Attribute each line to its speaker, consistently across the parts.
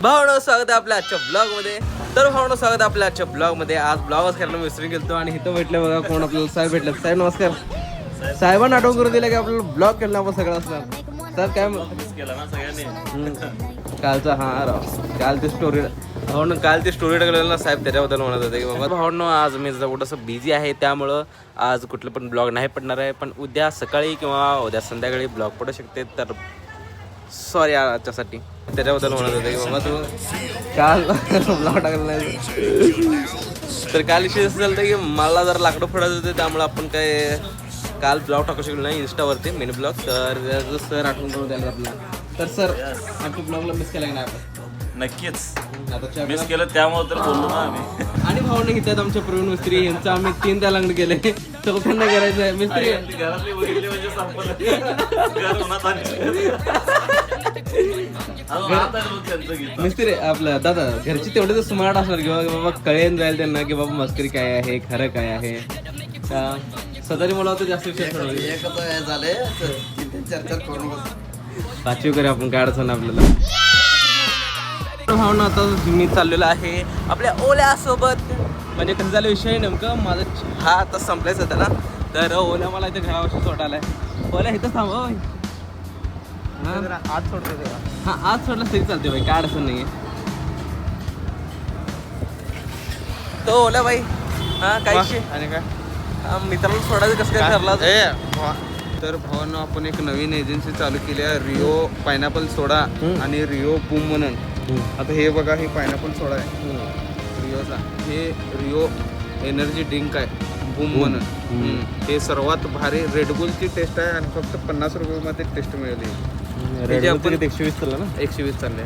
Speaker 1: भावनो स्वागत आहे आपल्या आजच्या ब्लॉग मध्ये. तर भावनो स्वागत आहे आपल्या आजच्या ब्लॉग मध्ये. आज ब्लॉगच करायला विसरून गेलतो आणि इथं भेटले बघा कोण आपल्याला साहेब भेटले. साहेब नमस्कार. साहेबांना आठवण करून दिलं की आपल्याला ब्लॉग केला आपण सगळं असणार. सर काय केला ना सगळ्यांनी कालचा काल ती स्टोरी भावनं काल ती स्टोरी टाकलेलं ना साहेब त्याच्याबद्दल म्हणत होते की बाबा भावनो आज मी थोडंसं बिझी आहे त्यामुळं आज कुठलं पण ब्लॉग नाही पडणार आहे, पण उद्या सकाळी किंवा उद्या संध्याकाळी ब्लॉग पडू शकते. तर सॉरी आजच्यासाठी त्याच्याबद्दल म्हणत होते की बाबा तू काल ब्लॉग टाकला नाही. तर काल विषय असं झालं की मला जरा लाकडं फोडायचं होते त्यामुळे आपण काय काल ब्लॉग टाकू शकलो नाही इंस्टावरती मिनी ब्लॉग. तर सर आठवण करून द्यायला आपल्याला. तर सर आमच्या ब्लॉगला मिस केला नाही आपण.
Speaker 2: नक्कीच मिस केलं त्यामुळे तर बोललो ना आम्ही.
Speaker 1: आणि भावने घेतात आमच्या प्रवीण मिस्त्री यांचं आम्ही 3 त्या लग्न केले चौथ्यांना करायचं आहे मिस्त्री.
Speaker 2: घरातली बघितली म्हणजे संपलं.
Speaker 1: मिस्त्री आपलं दादा घरची तेवढे तर स्मार्ट असणार किंवा बाबा कळेन जाईल त्यांना की बाबा मस्करी काय आहे खरं काय आहे. सदारी मला होतं जास्त विषय
Speaker 3: झाले चर्चा करून
Speaker 1: पाचवी वगैरे आपण काय अडचण आपल्याला. भावना आता मी चाललेलो आहे आपल्या ओल्यासोबत. म्हणजे कसं झालं विषय नेमकं माझा हा आता संपलायच होता ना. तर ओल्या मला इथे घरापासून सोडायला आहे. ओल्या इथं थांब
Speaker 3: आज सोडतो.
Speaker 1: हा आज सोडला तरी चालते भाई काय अडचण नाही आहे. तो ओल्या भाई हा काय
Speaker 3: आणि काय
Speaker 1: मित्राला सोडायचं कसं काय ठरला.
Speaker 3: तर भावांनो आपण एक नवीन एजन्सी चालू केली आहे रिओ पायनॅपल सोडा आणि रिओ बूम म्हणून. आता हे बघा हे पायनॅपल सोडा आहे रिओचा. हे रिओ एनर्जी ड्रिंक आहे बूम म्हणून. हे सर्वात भारी रेडबुलची टेस्ट आहे आणि फक्त 50 रुपयामध्ये टेस्ट मिळाली.
Speaker 1: 120 चालला ना
Speaker 3: 120 चालले.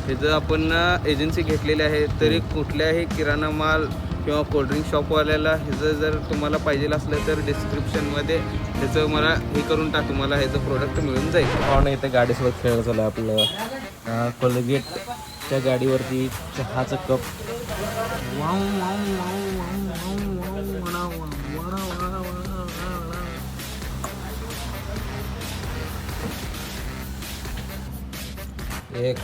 Speaker 3: हे जर आपण एजन्सी घेतलेली आहे तरी कुठल्याही किराणा माल किंवा कोल्ड्रिंक शॉपवाल्याला ह्याचं जर तुम्हाला पाहिजे असलं तर डिस्क्रिप्शनमध्ये ह्याचं मला हे करून टाक तुम्हाला ह्याचं प्रोडक्ट मिळून जाईल.
Speaker 1: पाहुणे इथे गाडीसोबत खेळत चालू आहे आपलं. कोलगेटच्या गाडीवरती चहाचं कप. एक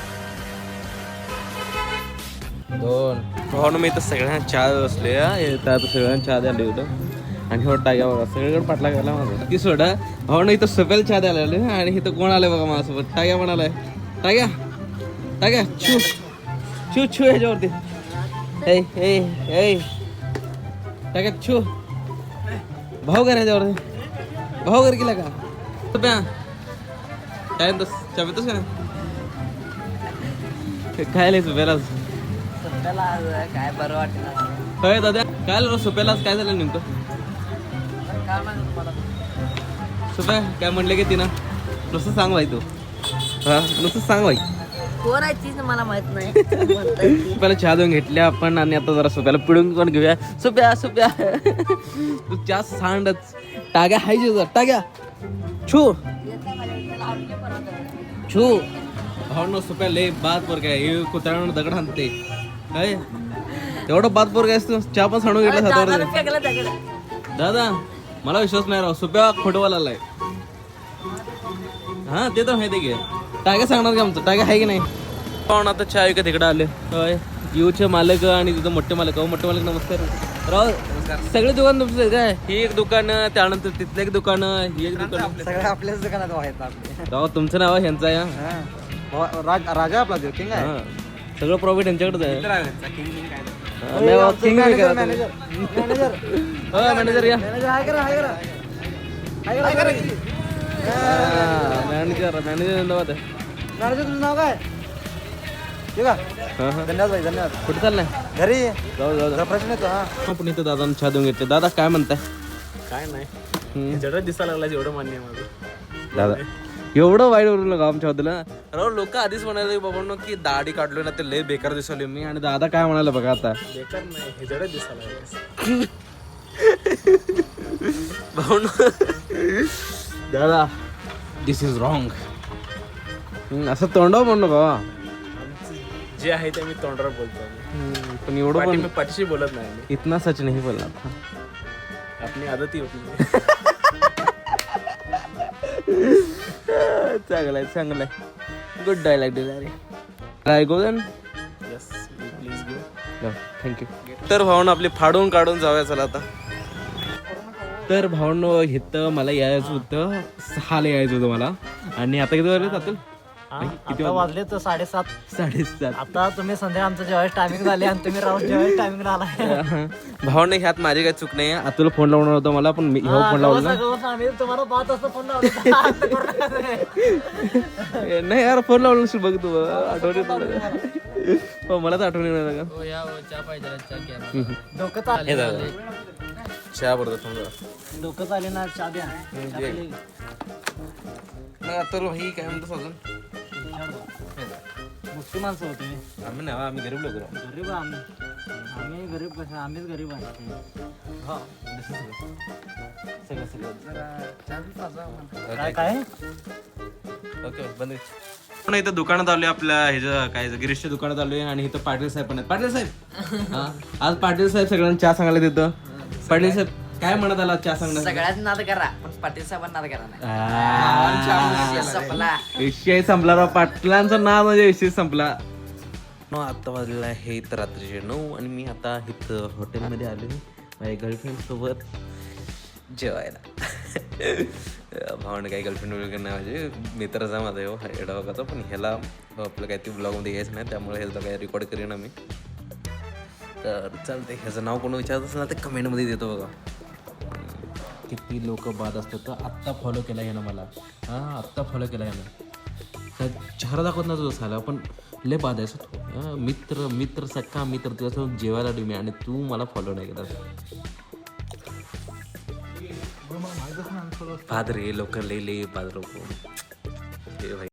Speaker 1: 2 भावनं मी इथं सगळ्यांना चहा बसले. आता सगळ्यांना चहा द्यायला होतं आणि हो टाक्यावर सगळीकडे पाटला गेला माझा ती सोडा. भावनं इथं सोप्याला चहा द्यायला आले आणि इथं कोण आलं बघा माझ्यासोबत. टाक्या पण आलाय. टाक्या टाक्या छू छू छू ह्याच्यावरती टाक्या छू भाऊ कर ह्याच्यावरती भाऊ कर केला का सोप्या काय चहा पितोस का खायला सोप्यालाच
Speaker 4: काय बरं वाटत
Speaker 1: होय दादा काय सोप्यालाच काय झालं नेमकं. सोप्या काय म्हणलं की तिनं नुसतं सांग भाई तू. हा नुसतं सांग भाई
Speaker 4: कोण आहे तीच मला माहित नाही.
Speaker 1: सोप्याला चहा देऊन घेतल्या आपण आणि आता जरा सोप्याला पिळून कोण घेऊया. सोप्या सोप्या तू चहा सांडच. टाग्या हायचे जर टाग्या छू छू भावनो सोप्या लय बाद पोर काय हे कुत्र्यानं दगड हाणते काय एवढं बाद पोर काय असतो. चहा पण सांडून घेतला हातावर. दादा मला विश्वास नाही राव सोप्या खोटवाला आलाय. हा ते तर माहिती घे टाक्या सांगणार का आमचं टाक्या आहे की नाही. पण आता चहा विकत तिकडे आले होय यूचे मालक आणि तिथं मोठे मालक. मोठे मालक नमस्कार. राव सगळे दुकान तुमचं आहे काय. ही एक दुकान त्यानंतर तिथलं एक दुकान ही एक दुकान
Speaker 3: सगळं आपल्याच दुकानात आहेत आपले.
Speaker 1: राव तुमचं नाव ह्यांचं आहे.
Speaker 3: राजा आपला जो किंग आहे.
Speaker 1: हा सगळं प्रॉफिट यांच्याकडेच आहे. मॅनेजर या मॅनेजर धन्यवाद.
Speaker 3: तुझं नाव काय धन्यवाद भाई धन्यवाद.
Speaker 1: कुठे चाललाय
Speaker 3: घरी
Speaker 1: जाऊ जाऊ
Speaker 3: प्रश्न येतो. हा
Speaker 1: आपण इथं दादा चहा देऊन घेतले. दादा काय म्हणताय.
Speaker 2: काय नाही जेवढं दिसायला लागला जेवढं मान्य आहे माझं.
Speaker 1: दादा एवढं वाईट वरून नका आमच्या बद्दल. राव लोक आधीच म्हणाले बाबा की दाढी काढलो ना ते लय बेकार दिसवले मी. आणि दादा काय म्हणाले बघा आता
Speaker 2: बेकार नाही हे जेवढं दिसायला लागलं.
Speaker 1: भाऊ दादा दिस इज रॉंग असं तोंडावर म्हणू नका.
Speaker 2: जे आहे ते मी तोंडावर बोलतो
Speaker 1: पण एवढं पण
Speaker 2: मी पाठीशी बोलत नाही.
Speaker 1: इतना सच नाही बोलला था.
Speaker 2: आपली आदत ही होती.
Speaker 1: चांगलाय चांगलाय गुड डायलॉग दिला रे. काय गोदन
Speaker 2: प्लीज गिव्ह.
Speaker 1: थँक्यू. तर भावना आपली फाडून काढून जाऊया चला आता. तर भावनो इथं मला यायचं होतं 6ला यायचं होतं मला आणि आता किती वाजले जातील?
Speaker 5: आता वाजले तर 7:30.
Speaker 1: 7:30.
Speaker 5: आता तुम्ही संध्या आमचं जेवायचं टायमिंग झाले आणि तुम्ही राहून जेवायचं टायमिंग आलाय.
Speaker 1: भावने ह्यात माझी काही चूक नाही. तुला फोन लावणार होता मला पण मी फोन लावला
Speaker 5: आम्ही तुम्हाला पाहत असतो फोन लावला.
Speaker 1: नाही यार फोन लावला नसेल बघ तू आठवण मला तर आठवण येणार का
Speaker 5: डोकं चालले
Speaker 1: चहा पडतो समजा
Speaker 5: डोकं चालले ना चहा द्या.
Speaker 1: तर भाई काय म्हणतो अजून
Speaker 5: मुस्लिम माणसं होते.
Speaker 1: आम्ही ना आम्ही गरीब लोक
Speaker 5: गरीब आम्ही गरीब कसं आम्हीच गरीब आहे. काय काय
Speaker 1: ओके बंद. पण इथं दुकानात आलोय आपल्या ह्याचं काय गिरीशच्या दुकानात आलोय आणि इथं पाटील साहेब पण आहेत. पाटील साहेब हा आज पाटील साहेब सगळ्यांना चहा सांगायला तिथं. पाटील साहेब काय म्हणत आला चहा सांगणार?
Speaker 4: सगळ्यात नाद करा पण पाटील साहेबांना नाद करा नाही. संपला.
Speaker 1: विषय संपला राव. पाटलांचा नाव म्हणजे विषय संपला. आता वाजलेला आहे तर रात्रीचे 9 आणि मी आता इथं हॉटेलमध्ये आलो माझ्या गर्लफ्रेंड सोबत जेवायला. भावने काही गर्लफ्रेंड वगैरे नाही म्हणजे मित्राचा माझा हो एडा बघाचा पण ह्याला आपलं काही ते ब्लॉगमध्ये यायचं नाही त्यामुळे ह्याला काही रेकॉर्ड करीन आम्ही. तर चालतंय ह्याचं नाव कोण विचारत असेल ना ते कमेंटमध्ये देतो बघा. किती लोक बाद असतात तर आत्ता फॉलो केला ह्यानं मला. हां आत्ता फॉलो केला ह्यानं. चेहरा दाखवत ना तुझं झाला पण लय बाद आहेस तू. मित्र सख्खा मित्र तुझ्यासोबत जेवायला तुम्ही आणि तू मला फॉलो नाही केला. बाद रे लोक लय बाद लोक.